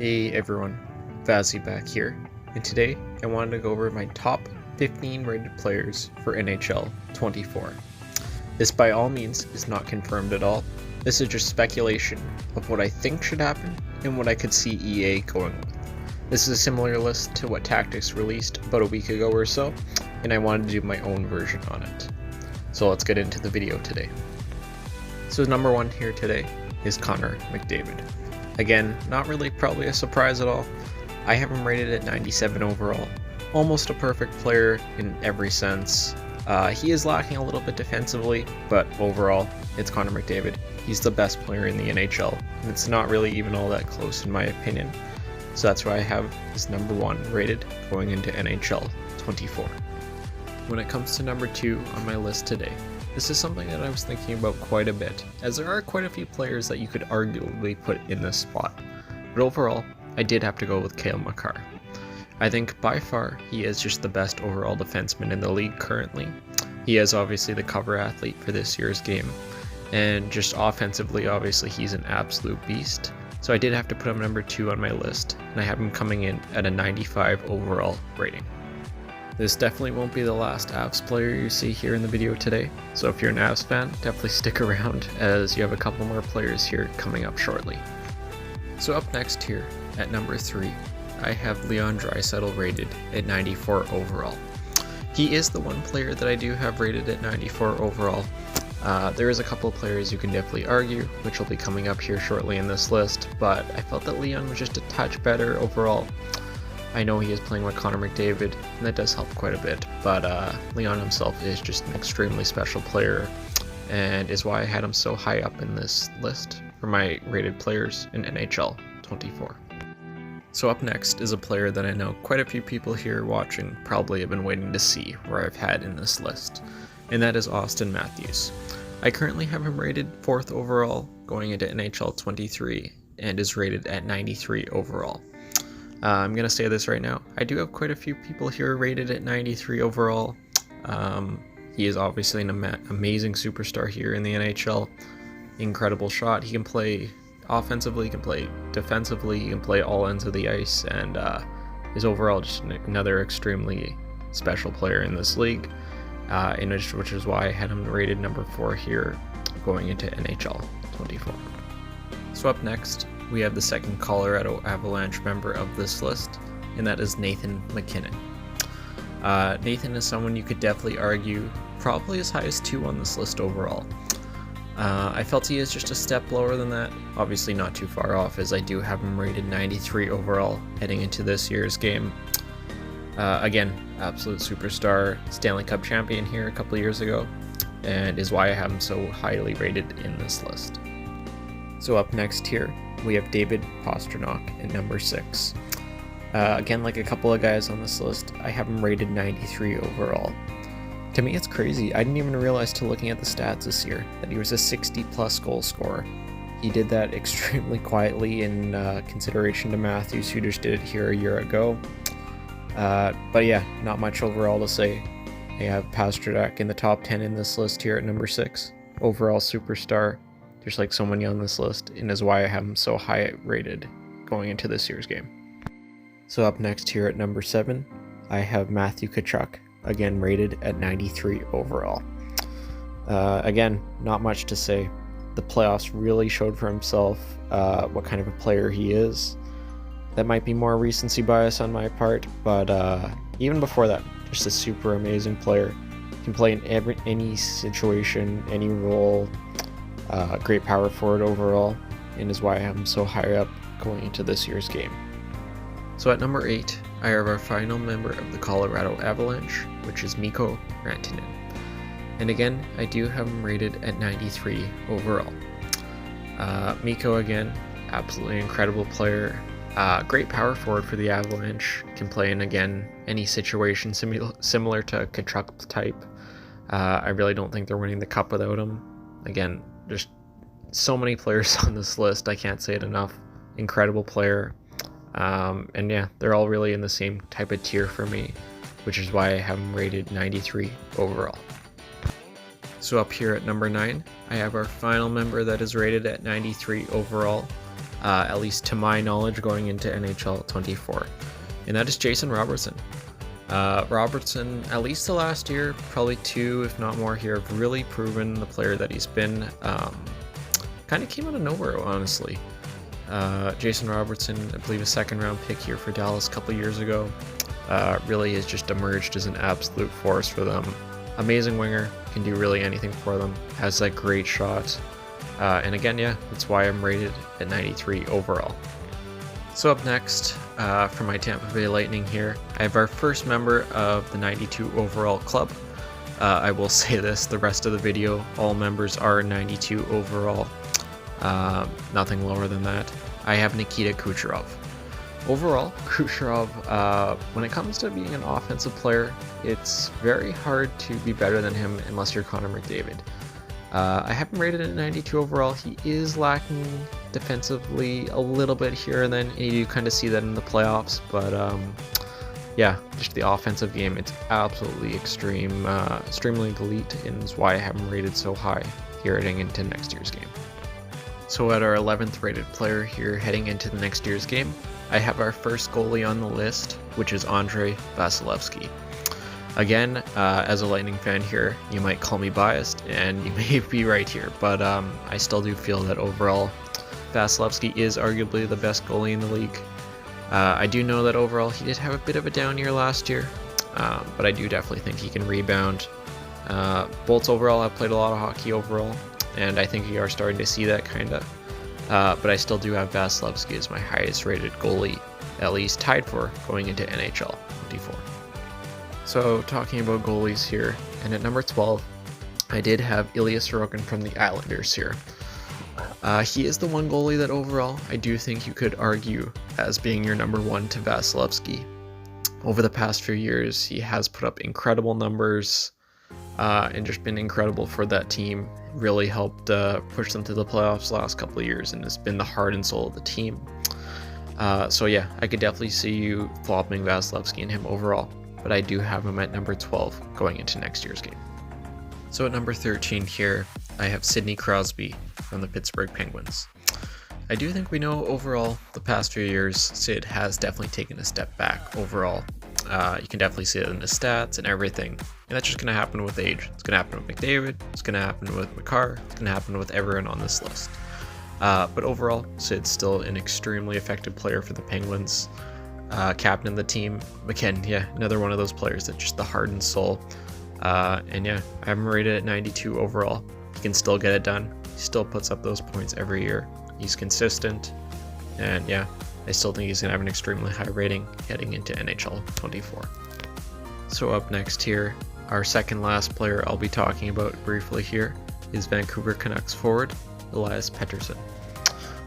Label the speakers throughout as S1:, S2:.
S1: Hey everyone, Vazzy back here, and today I wanted to go over my top 15 rated players for NHL 24. This by all means is not confirmed at all. This is just speculation of what I think should happen and what I could see EA going with. This is a similar list to what Tactics released about a week ago or so, and I wanted to do my own version on it. So let's get into the video today. So number one here today is Connor McDavid. Again, not really probably a surprise at all. I have him rated at 97 overall. Almost a perfect player in every sense. He is lacking a little bit defensively, but overall, it's Connor McDavid. He's the best player in the NHL, and it's not really even all that close in my opinion. So that's why I have his number one rated going into NHL 24. When it comes to number two on my list today, this is something that I was thinking about quite a bit, as there are quite a few players that you could arguably put in this spot. But overall, I did have to go with Cale Makar. I think by far he is just the best overall defenseman in the league currently. He is obviously the cover athlete for this year's game, and just offensively, obviously he's an absolute beast. So I did have to put him number two on my list, and I have him coming in at a 95 overall rating. This definitely won't be the last Avs player you see here in the video today, so if you're an Avs fan, definitely stick around as you have a couple more players here coming up shortly. So up next here, at number 3, I have Leon Draisaitl rated at 94 overall. He is the one player that I do have rated at 94 overall. There is a couple of players you can definitely argue, which will be coming up here shortly in this list, but I felt that Leon was just a touch better overall. I know he is playing with Connor McDavid, and that does help quite a bit, but Leon himself is just an extremely special player, and is why I had him so high up in this list for my rated players in NHL 24. So up next is a player that I know quite a few people here watching probably have been waiting to see where I've had in this list, and that is Austin Matthews. I currently have him rated 4th overall going into NHL 23, and is rated at 93 overall. I'm going to say this right now. I do have quite a few people here rated at 93 overall. He is obviously an amazing superstar here in the NHL. Incredible shot. He can play offensively, he can play defensively, he can play all ends of the ice, and is overall just another extremely special player in this league, which is why I had him rated number 4 here going into NHL 24. So up next, we have the second Colorado Avalanche member of this list, and that is Nathan McKinnon. Nathan is someone you could definitely argue probably as high as 2 on this list overall. I felt he is just a step lower than that, obviously not too far off, as I do have him rated 93 overall heading into this year's game. Again, absolute superstar, Stanley Cup champion here a couple years ago, and is why I have him so highly rated in this list. So up next here, we have David Pastrnak at number 6. Again, like a couple of guys on this list, I have him rated 93 overall. To me, it's crazy. I didn't even realize till looking at the stats this year that he was a 60-plus goal scorer. He did that extremely quietly in consideration to Matthews, who just did it here a year ago. But yeah, not much overall to say. I have Pastrnak in the top 10 in this list here at number 6. Overall superstar, just like so many on this list, and is why I have him so high rated going into this year's game. So up next here at number 7, I have Matthew Tkachuk, again rated at 93 overall. Again, not much to say. The playoffs really showed for himself what kind of a player he is. That might be more recency bias on my part, but even before that, just a super amazing player. Can play in any situation, any role. Great power forward overall, and is why I have him so high up going into this year's game. So at number 8, I have our final member of the Colorado Avalanche, which is Mikko Rantanen. And again, I do have him rated at 93 overall. Mikko, again, absolutely incredible player. Great power forward for the Avalanche. Can play in, again, any situation similar to Tkachuk type. I really don't think they're winning the cup without him. Again, just so many players on this list, I can't say it enough. Incredible player. And yeah, they're all really in the same type of tier for me, which is why I have them rated 93 overall. So up here at number 9, I have our final member that is rated at 93 overall. at least to my knowledge, going into NHL 24, and that is Jason Robertson. Robertson, at least the last year, probably 2 if not more here, have really proven the player that he's been. Kind of came out of nowhere, honestly. Jason Robertson, I believe a 2nd round pick here for Dallas a couple years ago, really has just emerged as an absolute force for them. Amazing winger, can do really anything for them, has that great shot, and again, yeah, that's why I'm rated at 93 overall. So up next, for my Tampa Bay Lightning here, I have our first member of the 92 overall club. I will say this, the rest of the video, all members are 92 overall, nothing lower than that. I have Nikita Kucherov. Overall, Kucherov, when it comes to being an offensive player, it's very hard to be better than him unless you're Connor McDavid. I have him rated at 92 overall. He is lacking defensively a little bit here and then, and you do kind of see that in the playoffs, but yeah, just the offensive game, it's absolutely extremely elite, and is why I have him rated so high here heading into next year's game. So at our 11th rated player here heading into the next year's game, I have our first goalie on the list, which is Andrei Vasilevski. Again, as a Lightning fan here, you might call me biased, and you may be right here, but I still do feel that overall, Vasilevski is arguably the best goalie in the league. I do know that overall he did have a bit of a down year last year, but I do definitely think he can rebound. Bolts overall have played a lot of hockey overall, and I think we are starting to see that kind of. But I still do have Vasilevski as my highest rated goalie, at least tied for going into NHL 24. So talking about goalies here, and at number 12, I did have Ilya Sorokin from the Islanders here. He is the one goalie that overall I do think you could argue as being your number 1 to Vasilevski. Over the past few years, he has put up incredible numbers and just been incredible for that team. Really helped push them to the playoffs last couple of years, and has been the heart and soul of the team. So yeah, I could definitely see you flopping Vasilevski and him overall, but I do have him at number 12 going into next year's game. So at number 13 here, I have Sidney Crosby from the Pittsburgh Penguins. I do think we know overall the past few years, Sid has definitely taken a step back overall. You can definitely see it in the stats and everything, and that's just going to happen with age. It's going to happen with McDavid, it's going to happen with McCarr, it's going to happen with everyone on this list. But overall, Sid's still an extremely effective player for the Penguins. Captain of the team, McKinnon, yeah, another one of those players that's just the heart and soul. And yeah, I have him rated at 92 overall. He can still get it done. He still puts up those points every year. He's consistent, and yeah, I still think he's going to have an extremely high rating heading into NHL 24. So up next here, our second last player I'll be talking about briefly here is Vancouver Canucks forward, Elias Pettersson.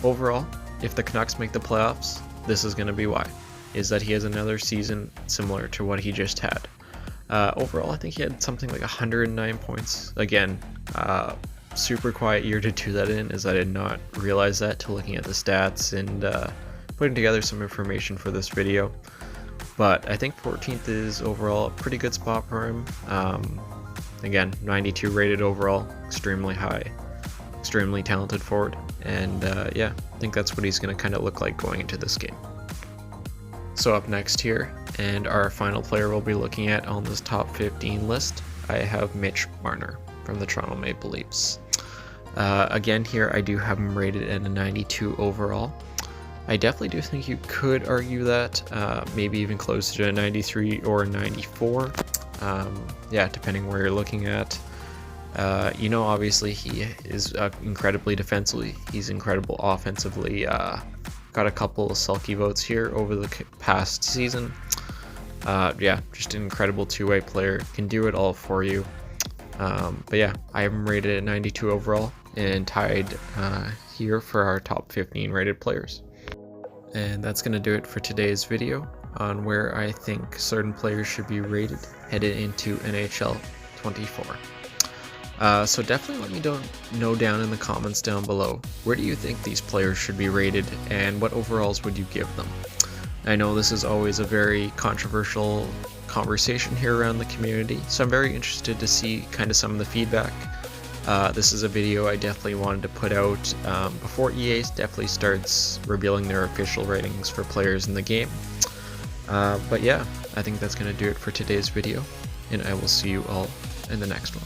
S1: Overall, if the Canucks make the playoffs, this is going to be why, is that he has another season similar to what he just had. Overall, I think he had something like 109 points. Again, super quiet year to do that in, as I did not realize that till looking at the stats and putting together some information for this video. But I think 14th is overall a pretty good spot for him. Again, 92 rated overall, extremely high, extremely talented forward, and yeah, I think that's what he's going to kind of look like going into this game. So up next here, and our final player we'll be looking at on this top 15 list, I have Mitch Marner from the Toronto Maple Leafs. Again here, I do have him rated at a 92 overall. I definitely do think you could argue that, maybe even closer to a 93 or a 94. Yeah, depending where you're looking at. You know, obviously he is incredibly defensively. He's incredible offensively. Got a couple of sulky votes here over the past season. Yeah, just an incredible two-way player. Can do it all for you. But yeah, I have him rated at 92 overall and tied here for our top 15 rated players. And that's going to do it for today's video on where I think certain players should be rated headed into NHL 24. So definitely let me know down in the comments down below, where do you think these players should be rated and what overalls would you give them? I know this is always a very controversial conversation here around the community, so I'm very interested to see kind of some of the feedback. This is a video I definitely wanted to put out before EA definitely starts revealing their official ratings for players in the game. But yeah, I think that's going to do it for today's video, and I will see you all in the next one.